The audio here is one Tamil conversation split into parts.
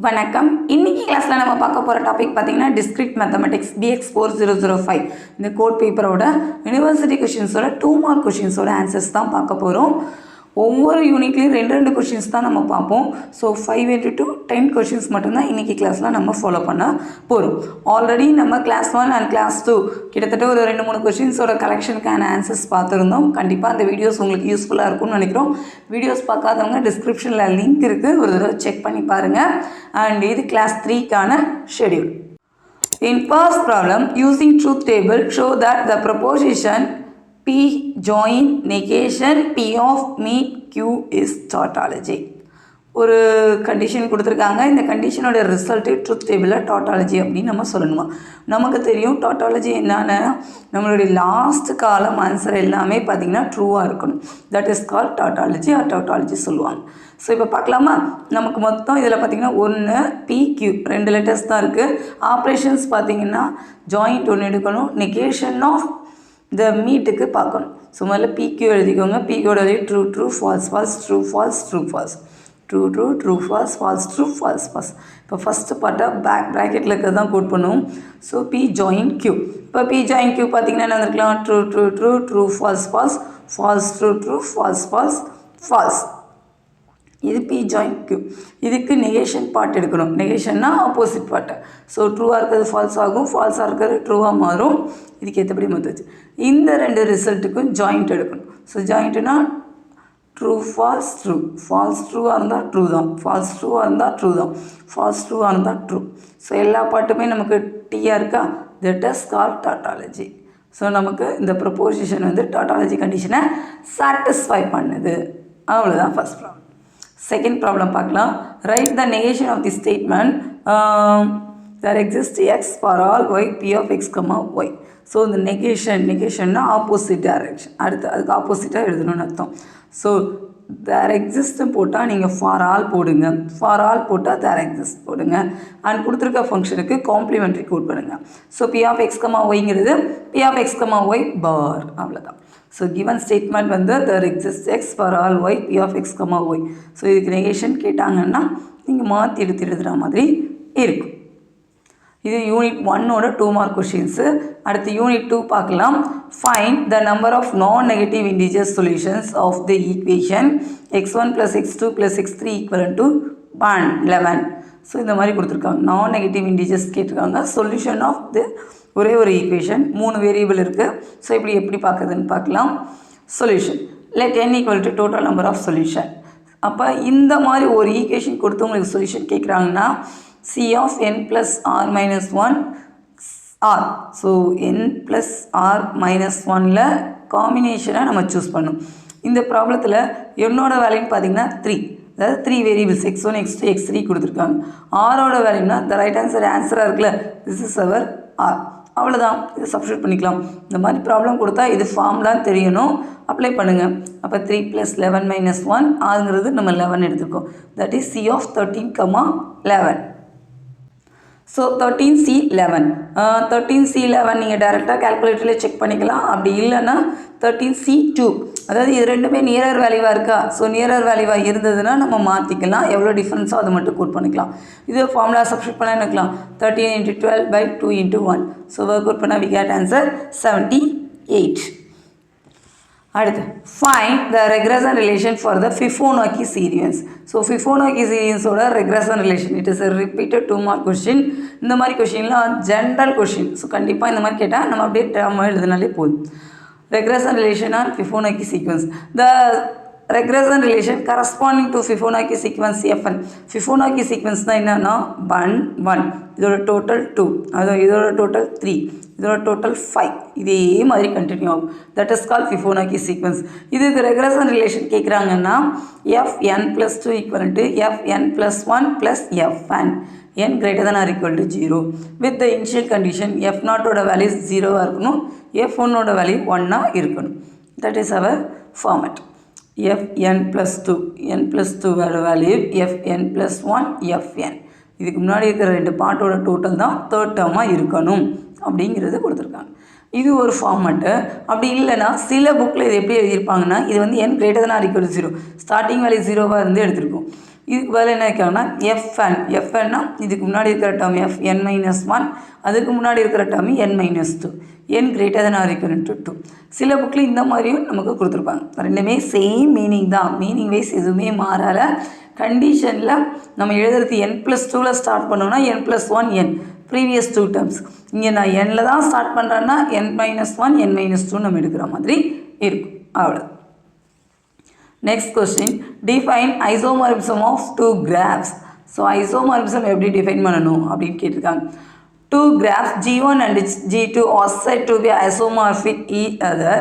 வணக்கம். இன்னைக்கு கிளாஸில் நம்ம பார்க்க போகிற டாபிக் பார்த்தீங்கன்னா Discrete Mathematics BX4005 இந்த கோட் பேப்பரோட யூனிவர்சிட்டி கொஷின்ஸோட 2 மார்க் கொஷின்ஸோட ஆன்சர்ஸ் தான் பார்க்க போகிறோம். ஒவ்வொரு யூனிட்லேயும் ரெண்டு கொஷின்ஸ் தான் நம்ம பார்ப்போம். ஸோ 5 into 2 10 கொஷின்ஸ் மட்டும்தான் இன்றைக்கி கிளாஸில் நம்ம ஃபாலோ பண்ண போகிறோம். ஆல்ரெடி நம்ம கிளாஸ் 1 அண்ட் கிளாஸ் 2 கிட்டத்தட்ட ஒரு 2-3 கொஷின்ஸோட கலெக்ஷனுக்கான ஆன்சர்ஸ் பார்த்துருந்தோம். கண்டிப்பாக அந்த வீடியோஸ் உங்களுக்கு யூஸ்ஃபுல்லாக இருக்கும்னு நினைக்கிறோம். வீடியோஸ் பார்க்காதவங்க டிஸ்கிரிப்ஷனில் லிங்க் இருக்குது, ஒரு தடவை செக் பண்ணி பாருங்கள். அண்ட் இது கிளாஸ் 3க்கான schedule. In first problem, using truth table, show that the proposition P join negation P of meet Q is tautology. ஒரு கண்டிஷன் கொடுத்துருக்காங்க. இந்த கண்டிஷனோட ரிசல்ட்டு ட்ரூத் டேபிளில் டாட்டாலஜி அப்படின்னு நம்ம சொல்லணுமா. நமக்கு தெரியும் டாட்டாலஜி என்னன்னா நம்மளுடைய லாஸ்ட் காலம் ஆன்சர் எல்லாமே பார்த்திங்கன்னா ட்ரூவாக இருக்கணும். That is call tautology R tautology சொல்லுவாங்க. ஸோ இப்போ பார்க்கலாமா, நமக்கு மொத்தம் இதில் பார்த்திங்கன்னா 1 PQ 2 லெட்டர்ஸ் தான் இருக்குது. ஆப்ரேஷன்ஸ் பார்த்திங்கன்னா ஜாயிண்ட் ஒன்று எடுக்கணும், நெகேஷன் ஆஃப் இந்த மீட்டுக்கு பார்க்கணும். ஸோ முதல்ல PQ எழுதிக்கோங்க. PQோட true true false false true false true false true true true false false true false false. இப்போ ஃபஸ்ட்டு பார்ட்டை ப்ராக்கெட்டில் இருக்கிறது தான் கோட் பண்ணுவோம். So P join Q. இப்போ P ஜாயின் Q பார்த்திங்கன்னா என்ன இருக்கலாம், true true true true false false false true true false false false. இது P ஜாயின் Q. இதுக்கு நெகேஷன் பார்ட் எடுக்கணும். நெகேஷன்னா ஆப்போசிட் பார்ட்டு. ஸோ ட்ரூவாக இருக்கிறது ஃபால்ஸ் ஆகும், ஃபால்ஸாக இருக்கிறது ட்ரூவாக மாறும். இதுக்கு ஏற்றபடி மாற்றுச்சு. இந்த 2 ரிசல்ட்டுக்கும் ஜாயிண்ட் எடுக்கணும். ஸோ ஜாயிண்ட்டுனா ட்ரூ ஃபால்ஸ் ட்ரூ, ஃபால்ஸ் ட்ரூவாக இருந்தால் ட்ரூ தான், ஃபால்ஸ் ட்ரூவாக இருந்தால் ட்ரூ தான், ஃபால்ஸ் ட்ரூவாக இருந்தால் ட்ரூ. ஸோ எல்லா பாட்டுமே நமக்கு டீயாக இருக்கா, that is called tautology. So நமக்கு இந்த ப்ரொபோசிஷன் வந்து டாட்டாலஜி கண்டிஷனை சாட்டிஸ்ஃபை பண்ணுது. அவ்வளோதான் ஃபர்ஸ்ட் ப்ராப்ளம். செகண்ட் ப்ராப்ளம் பார்க்கலாம். Write the negation of the statement there exists x for all y p of x, y. So இந்த நெகேஷன்னா ஆப்போசிட் டைரக்ஷன். அடுத்து அதுக்கு ஆப்போசிட்டாக எழுதணும்னு அர்த்தம். ஸோ தேர் எக்ஸிஸ்ட்னு போட்டால் நீங்கள் ஃபார் ஆல் போடுங்க, ஃபார் ஆல் போட்டால் தேர் எக்ஸிஸ்ட் போடுங்க. அண்ட் கொடுத்துருக்க ஃபங்க்ஷனுக்கு காம்ப்ளிமெண்ட்ரி கோட் பண்ணுங்கள். So P of X comma ஒய்ங்கிறது P of X comma Y bar, அவ்வளோதான். ஸோ கிவன் ஸ்டேட்மெண்ட் வந்து there exist X for all Y P of X comma Y. So இதுக்கு நெகேஷன் கேட்டாங்கன்னா நீங்கள் மாற்றி எடுத்து எழுதுகிற மாதிரி இருக்கும். இது யூனிட் 1ஓட 2 மார்க் கொஷின்ஸு. அடுத்து யூனிட் 2 பார்க்கலாம். Find the number of non negative integer solutions of the equation x1 + x2 + x3 = 11. So இந்த மாதிரி கொடுத்துருக்காங்க. நான் நெகட்டிவ் இன்டிஜர்ஸ் கேட்டிருக்காங்க. சொல்யூஷன் ஆஃப் த ஒரே ஒரு ஈக்குவேஷன், 3 வேரியபிள் இருக்குது. ஸோ எப்படி பார்க்குதுன்னு பார்க்கலாம். Solution let n = total number of solution. அப்போ இந்த மாதிரி ஒரு ஈக்குவேஷன் கொடுத்து உங்களுக்கு சொல்யூஷன் கேட்குறாங்கன்னா C of n plus r minus 1 r. So n plus r minus 1ல் காம்பினேஷனை நம்ம சூஸ் பண்ணணும். இந்த ப்ராப்ளத்தில் என்னோட வேல்யூன்னு பார்த்தீங்கன்னா 3, அதாவது 3 வேரியபிள்ஸ் x1 x2 x3 கொடுத்துருக்காங்க. ஆரோட வேல்யூனா இந்த ரைட் ஆன்சராக இருக்குல்ல, திஸ் இஸ் அவர் ஆர். அவ்வளோதான், இதை சப்ஸ்டியூட் பண்ணிக்கலாம். இந்த மாதிரி ப்ராப்ளம் கொடுத்தா இது ஃபார்ம்லாம் தெரியணும், அப்ளை பண்ணுங்கள். அப்போ 3 + 11 - 1 ஆறுங்கிறது நம்ம 11 எடுத்துருக்கோம். That is C of 13, 11. So 13C11. 13C11 நீங்கள் டேரெக்டாக கால்குலேட்டரில் செக் பண்ணிக்கலாம். அப்படி இல்லைன்னா 13C2, அதாவது இது ரெண்டுமே நியரர் வேல்யூவாக இருக்கா. ஸோ நியரர் வேல்யூவாக இருந்ததுன்னா நம்ம மாற்றிக்கலாம், எவ்வளோ டிஃப்ரென்ஸோ அதை மட்டும் கோட் பண்ணிக்கலாம். இது ஃபார்முலா சப்ஸ்டியூட் பண்ண நினைக்கலாம். 13 × 12/2 × 1. ஸோ ஒர்க் அவுட் பண்ணால் வி கெட் ஆன்சர் 78. அடுத்து find the regression relation for the Fibonacci series. So Fibonacci சீரியன்ஸோட regression relation it is repeated 2 mark question. இந்த மாதிரி கொஷின்லாம் ஜென்ரல் கொஷின். ஸோ கண்டிப்பாக இந்த மாதிரி கேட்டால் நம்ம அப்படியே டேர்ம் எழுதுனாலே போதும். Regression relation on Fibonacci sequence. The regression relation corresponding to Fibonacci sequence FN. Fibonacci sequence தான் என்னன்னா 1 1, இதோட டோட்டல் 2, அதாவது இதோட டோட்டல் 3, இதோட டோட்டல் 5, இதே மாதிரி கண்டினியூ ஆகும். That is call Fibonacci sequence. இதுக்கு ரெக்ரெஷன் ரிலேஷன் கேட்குறாங்கன்னா Fn + 2 = Fn + 1 + Fn, n ≥ 0. With the initial condition F0ஓட வேல்யூ 0வாக இருக்கணும், F1ஓட வேல்யூ 1ஆக இருக்கணும். That is our format. Fn + 2, n + 2 value Fn + 1 Fn. இதுக்கு முன்னாடி இருக்கிற 2 பார்ட்டோட டோட்டல் தான் தேர்ட் டேர்மாக இருக்கணும் அப்படிங்கிறது கொடுத்துருக்காங்க. இது ஒரு ஃபார்மேட்டு. அப்படி இல்லைனா சில புக்கில் இது எப்படி எழுதியிருப்பாங்கன்னா இது வந்து n ≥ 0, ஸ்டார்டிங் வேல்யூ 0வாக இருந்து எடுத்திருக்கும். இதுக்கு பதில் என்ன வைக்கலாம்னா எஃப்என்னா இதுக்கு முன்னாடி இருக்கிற டேர்ம் fn-1, அதுக்கு முன்னாடி இருக்கிற term n-2, n greater than or equal to 2. சில புக்கில் இந்த மாதிரியும் நமக்கு கொடுத்துருப்பாங்க. ரெண்டுமே சேம் மீனிங் தான், மீனிங் வைஸ் எதுவுமே மாறால. கண்டிஷனில் நம்ம எழுதுறது n+2 ஸ்டார்ட் பண்ணோம்னா n+1 n ப்ரீவியஸ் 2 டேர்ம்ஸ். இங்கே நான் n தான் ஸ்டார்ட் பண்ணுறேன்னா n-1 n-2 நம்ம எடுக்கிற மாதிரி இருக்கும். அவ்வளோ. Next question, define isomorphism of two graphs. So isomorphism எப்படி define பண்ணணும் அப்படின்னு கேட்டிருக்காங்க. Two graphs G1 and G2 are said to be isomorphic each other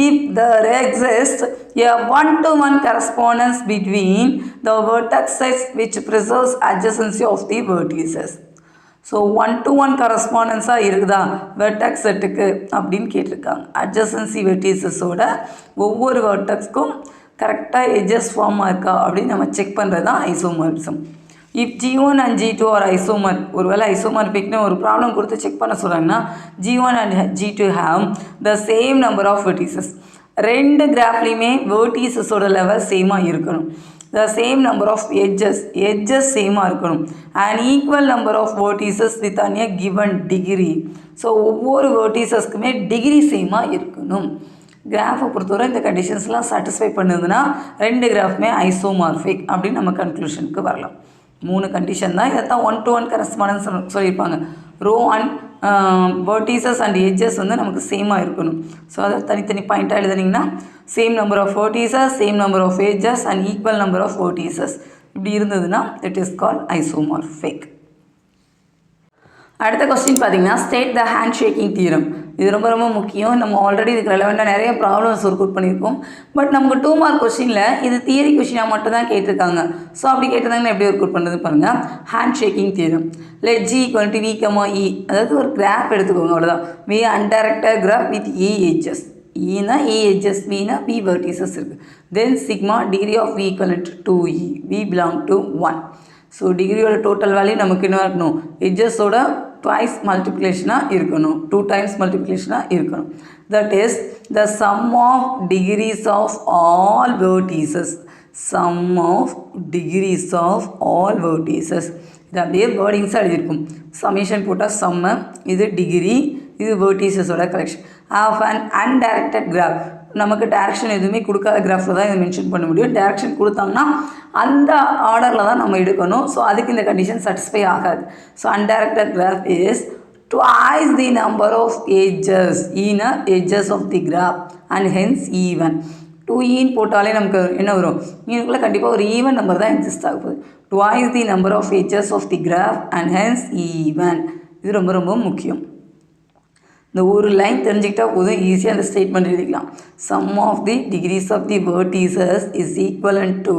if there exists a one-to-one correspondence between the vertices which preserves adjacency of the vertices. So 1-to-1 கரஸ்பாண்டன்ஸாக இருக்குதா வெர்டெக்ஸ் செட்டுக்கு அப்படின்னு கேட்டிருக்காங்க. அட்ஜசன்சி வெர்டிசஸோட ஒவ்வொரு வெர்டெக்ஸ்க்கும் கரெக்டாக எட்ஜஸ் ஃபார்மாக இருக்கா அப்படின்னு நம்ம செக் பண்ணுறது தான் isomorphism. If G1 and G2 are isomer, ஒருவேளை ஐசோமார்பிக்னு ஒரு ப்ராப்ளம் கொடுத்து செக் பண்ண சொல்கிறாங்கன்னா G1 and G2 have the same number of vertices. ரெண்டு கிராஃப்லேயுமே வெர்டிசஸோட லெவல் சேமாக இருக்கணும். The same number of edges சேமாக இருக்கணும். And equal number of vertices with a given degree. So ஒவ்வொரு வெர்டிசஸ்க்குமே டிகிரி சேமாக இருக்கணும். கிராஃபை பொறுத்தவரை இந்த கண்டிஷன்ஸ்லாம் சாட்டிஸ்ஃபை பண்ணுதுன்னா ரெண்டு கிராஃப்மே ஐசோமார்பிக் அப்படின்னு நம்ம கன்க்ளூஷனுக்கு வரலாம். 3 கண்டிஷன் தான். இதைத்தான் 1-to-1 கரஸ்பாண்டன்ஸ் சொல்லியிருப்பாங்க. ரோ அண்ட் வெர்டிசஸ் அண்ட் எட்ஜஸ் வந்து நமக்கு சேமாக இருக்கணும். ஸோ அதை தனித்தனி பாயிண்ட்டாக எழுதுனீங்கன்னா same number of vertices, same number of edges and equal number of vertices இப்படி இருந்ததுன்னா இட் இஸ் கால்ட் ஐசோமார்பிக். அடுத்த கொஸ்டின் பார்த்தீங்கன்னா state the hand shaking theorem. இது ரொம்ப ரொம்ப முக்கியம். நம்ம ஆல்ரெடி இதுக்கு ரெலவெண்ட்டாக நிறைய ப்ராப்ளம்ஸ் ஒர்க் அவுட் பண்ணியிருக்கோம். பட் நமக்கு 2 மார்க் கொஸ்டினில் இது தியரி கொஸ்டினாக மட்டும் தான் கேட்டிருக்காங்க. ஸோ அப்படி கேட்டிருந்தாங்கன்னா எப்படி ஒர்க் அவுட் பண்ணுறது பாருங்கள். Hand shaking theorem. Let G = V, E, அதாவது ஒரு கிராஃப் எடுத்துக்கோங்க, அவ்வளோதான். V undirected graph with E edges. Eனா E edges, Vனா V vertices இருக்குது. Then sigma degree of V = 2E, V belong to 1. ஸோ டிகிரியோட டோட்டல் வேல்யூ நமக்கு என்ன இருக்கணும், எட்ஜஸோட twice மல்டிப்ளிகேஷனாக இருக்கணும், 2 times மல்டிப்ளிகேஷனாக இருக்கணும். That is the sum of degrees of all vertices. Sum of degrees of all vertices. இது அப்படியே வேர்டிங்ஸாக எழுதியிருக்கும். சமேஷன் போட்டால் சம்ம, இது டிகிரி, இது வெர்டிசஸோட collection. Of and undirected graph. நமக்கு டேரக்ஷன் எதுவுமே கொடுக்காத கிராஃபில் தான் இதை மென்ஷன் பண்ண முடியும். டேரக்ஷன் கொடுத்தாங்கன்னா அந்த ஆர்டரில் தான் நம்ம எடுக்கணும். ஸோ அதுக்கு இந்த கண்டிஷன் சாட்டிஸ்ஃபை ஆகாது. So undirected graph is twice the number of edges. ஈனா edges of the graph and hence even. 2 போட்டாலே நமக்கு என்ன வரும், இதுக்குள்ளே கண்டிப்பாக ஒரு ஈவன் நம்பர் தான் எக்ஸிஸ்ட் ஆக போகுது. twice the number of edges of the graph and hence even. இது ரொம்ப ரொம்ப முக்கியம். இந்த ஒரு லைன் தெரிஞ்சுக்கிட்டால் போதும், ஈஸியாக அந்த ஸ்டேட்மெண்ட் எழுதிக்கலாம். Sum of the degrees of the vertices is equivalent to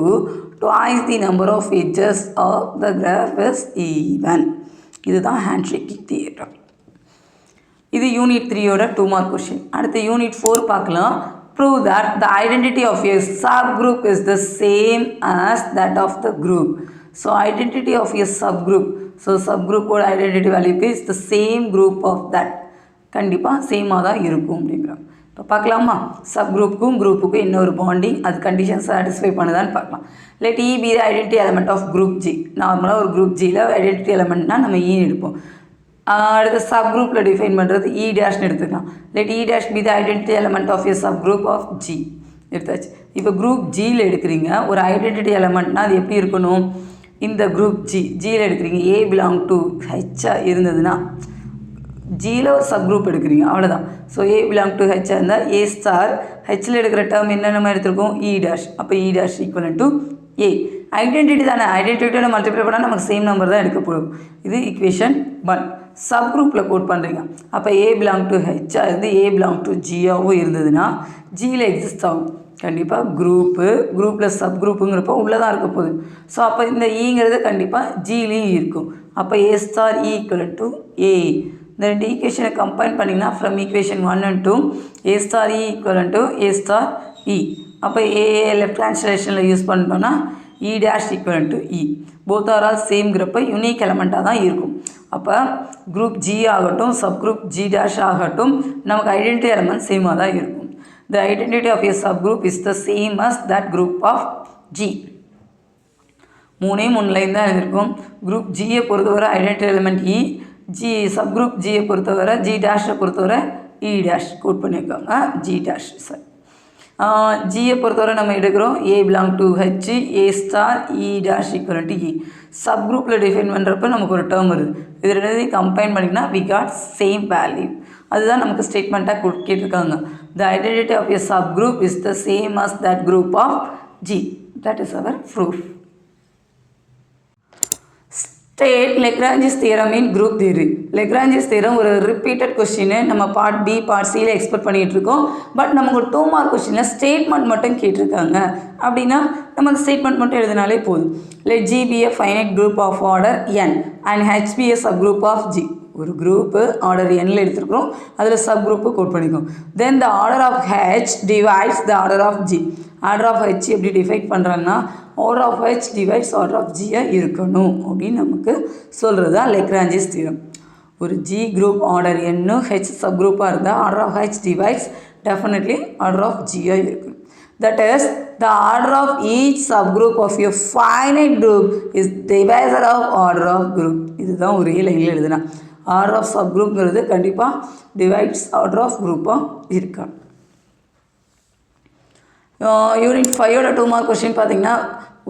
twice the number of edges of the graph is even. இதுதான் ஹேண்ட் ஷேக்கிங் தியரம். இது யூனிட் 3யோட 2 மார்க் கொஸ்டின். அடுத்து யூனிட் 4 பார்க்கலாம். Prove that the identity of a subgroup is the same as that of the group. So identity of a subgroup. So subgroup ஓட identity value is the same group of that. கண்டிப்பாக சேமாக தான் இருக்கும் அப்படிங்கிறோம். இப்போ பார்க்கலாமா, சப்குரூப்புக்கும் குரூப்புக்கும் என்ன ஒரு பாண்டிங், அது கண்டிஷன் சாட்டிஸ்ஃபை பண்ணுதான்னு பார்க்கலாம். Let E be the identity element of group G. நார்மலாக ஒரு குரூப் ஜியில் ஐடென்டிட்டி எலமெண்ட்னால் நம்ம ஈன்னு எடுப்போம். அடுத்த சப் குரூப்பில் டிஃபைன் பண்ணுறது E டேஷ்னு எடுத்துக்கலாம். Let E dash be the identity element of a subgroup of G. எடுத்தாச்சு. இப்போ குரூப் ஜியில் எடுக்கிறீங்க, ஒரு ஐடென்டிட்டி எலமெண்ட்னால் அது எப்படி இருக்கணும், இந்த குரூப் ஜியில் எடுக்கிறீங்க, A belong to H இருந்ததுன்னா ஜியில் ஒரு சப் குரூப் எடுக்கிறீங்க, அவ்வளோதான். So A belong to H இருந்தால் A ஸ்டார், ஹெச்சில் எடுக்கிற டேர்ம் என்ன நம்ம எடுத்துருக்கோம், E dash. அப்போ E dash equivalent to A. Identity தானே, ஐடென்டிட்டியோட மல்டிப்ளை பண்ணால் நமக்கு சேம் நம்பர் தான் எடுக்கப்படும். இது ஈக்குவேஷன் 1. சப் குரூப்பில் கோட் பண்ணுறீங்க. அப்போ A belong to H இருந்து A belong to Gயாகவும் இருந்ததுன்னா ஜியில் எக்ஸிஸ்ட் ஆகும். கண்டிப்பாக குரூப்பில் சப் குரூப்புங்கிறப்போ உள்ளே தான் இருக்க போகுது. ஸோ அப்போ இந்த ஈங்கிறது கண்டிப்பாக ஜிலையும் இருக்கும். அப்போ A star E equivalent to A. இந்த ரெண்டு ஈக்குவேஷனை கம்பைன் பண்ணிங்கன்னா from equation 1 and 2 A star E equivalent to A star E. அப்போ A லெஃப்ட் ட்ரான்ஸ்லேஷனில் யூஸ் பண்ணிட்டோன்னா E dash equivalent to E. Both are all சேம்ங்கிறப்ப யூனிக் எலமெண்ட்டாக தான் இருக்கும். அப்போ குரூப் G ஆகட்டும் சப் குரூப் G dash ஆகட்டும் நமக்கு ஐடென்டிட்டி எலமெண்ட் சேமாக தான் இருக்கும். The identity of a subgroup is the same as that group of G. 3 line தான் எழுதியிருக்கோம். குரூப் ஜியை பொறுத்தவரை identity element E, G subgroup ஜியை பொறுத்தவரை ஜி டேஷை பொறுத்தவரை இ டேஷ் கோட் பண்ணியிருக்காங்க. ஜி டேஷ் சார் ஜியை பொறுத்தவரை நம்ம எடுக்கிறோம் A belong to H, A star E dash equal to E. சப் குரூப்பில் டிஃபைன் பண்ணுறப்ப நமக்கு ஒரு டேர்ம் வருது. இது ரெண்டையும் கம்பைன் பண்ணிங்கன்னா வி காட் சேம் வேல்யூ. அதுதான் நமக்கு ஸ்டேட்மெண்ட்டாக கேட்டிருக்காங்க. The identity of a subgroup is the same as that group of G. That is our proof. State Lagrange's theorem in group theory. Lagrange's theorem ஒரு ரிப்பீட்டட் கொஸ்டின் நம்ம பார்ட் பி பார்ட் சியில் எக்ஸ்பெக்ட் பண்ணிகிட்டு இருக்கோம். பட் நமக்கு ஒரு 2 மார்க் கொஸ்டினில் ஸ்டேட்மெண்ட் மட்டும் கேட்டிருக்காங்க. அப்படின்னா நம்ம அந்த ஸ்டேட்மெண்ட் மட்டும் எழுதினாலே போதும். Let G be a finite group of order N and H be a subgroup of G. ஒரு குரூப்பு ஆர்டர் எண்ணில் எடுத்துருக்கிறோம், அதில் சப் குரூப்பு கோட் பண்ணிக்கோம். Then the order of H divides the order of G. Order of H எப்படி டிஃபைட் பண்ணுறாங்கன்னா order of H divides order of ஜியாக இருக்கணும் அப்படின்னு நமக்கு சொல்கிறது தான் லெக்ராஞ்சிஸ் தியரம். ஒரு ஜி குரூப் ஆர்டர் எண்ணும் ஹெச் சப் குரூப்பாக இருந்தால் order of H divides definitely order of ஜியாக இருக்கணும். That is, the order of each subgroup of a finite group is divisor of order of group. இதுதான் ஒரே லைனில் எழுதுனா ஆர்டர் ஆஃப் சப் குரூப்ங்கிறது கண்டிப்பாக டிவைட்ஸ் ஆர்டர் ஆஃப் குரூப்பாக இருக்கா. யூனிட் 5ஓட 2 மார்க் கொஸ்டின் பார்த்தீங்கன்னா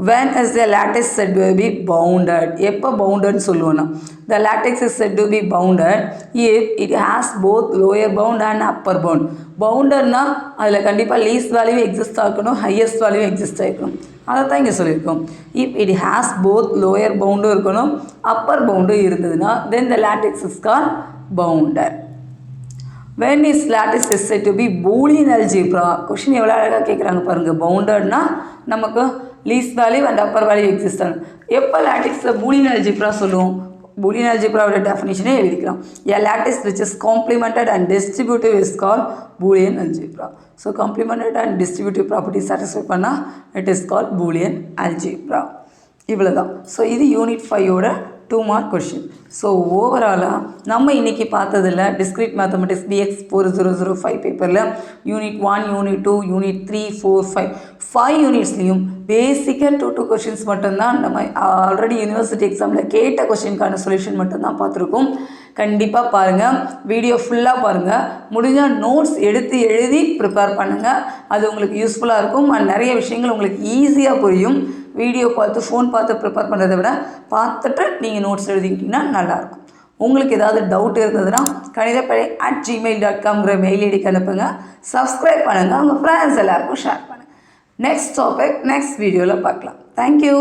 when is the lattice said to be bounded? எப்போ பவுண்டட்னு சொல்லுவோன்னா the lattice is said to be bounded if it has both lower bound and upper bound. பவுண்டட்னா அதில் கண்டிப்பாக லீஸ்ட் வேல்யூ எக்ஸிஸ்ட் ஆகணும், ஹையஸ்ட் வேல்யூ எக்ஸிஸ்ட் ஆகிக்கணும். அதை தான் இங்கே சொல்லியிருக்கோம். If it has both lower பவுண்டும் இருக்கணும், அப்பர் பவுண்டும் இருந்ததுன்னா then the lattice is called bounded. when is lattice is said to be Boolean algebra? Question எவ்வளோ அழகாக கேட்குறாங்க பாருங்கள். பவுண்டட்னா நமக்கு least value and upper value exist ஆகும். எப்போ லாட்டிக்ஸில் பூலியன் அல்ஜிப்ரா சொல்லுவோம்? பூலியன் அல்ஜிப்ராவோட டெஃபினிஷனே எழுதிக்கலாம். a lattice which is complemented and distributive is called Boolean algebra. So complemented and distributive property satisfy பண்ணால் it is called Boolean algebra. இவ்வளோதான். ஸோ இது யூனிட் 5ஓட 2 மார்க் கொஷின். ஸோ ஓவராலாக நம்ம இன்றைக்கி பார்த்ததில் டிஸ்க்ரீட் மேத்தமெட்டிக்ஸ் BX4005 பேப்பரில் யூனிட் 1, யூனிட் 2, யூனிட் 3, 4, 5 யூனிட்ஸ்லேயும் பேசிக்காக 2 கொஷின்ஸ் மட்டும்தான் நம்ம ஆல்ரெடி யூனிவர்சிட்டி எக்ஸாமில் கேட்ட கொஷினுக்கான சொல்யூஷன் மட்டும்தான் பார்த்துருக்கோம். கண்டிப்பாக பாருங்கள், வீடியோ ஃபுல்லாக பாருங்கள், முடிஞ்சால் நோட்ஸ் எடுத்து எழுதி ப்ரிப்பேர் பண்ணுங்கள். அது உங்களுக்கு யூஸ்ஃபுல்லாக இருக்கும் அண்ட் நிறைய விஷயங்கள் உங்களுக்கு ஈஸியாக புரியும். வீடியோ பார்த்து ஃபோன் பார்த்து ப்ரிப்பேர் பண்ணுறதை விட பார்த்துட்டு நீங்கள் நோட்ஸ் எழுதிக்கிட்டிங்கன்னா நல்லாயிருக்கும். உங்களுக்கு ஏதாவது டவுட் இருந்ததுன்னா KanithaPezhai@gmail.com மெயில் ஐடிக்கு அனுப்புங்க. சப்ஸ்கிரைப் பண்ணுங்கள், உங்கள் ஃப்ரெண்ட்ஸ் எல்லாருக்கும் ஷேர் பண்ணுங்கள். நெக்ஸ்ட் டாபிக் நெக்ஸ்ட் வீடியோவில் பார்க்கலாம். தேங்க்யூ.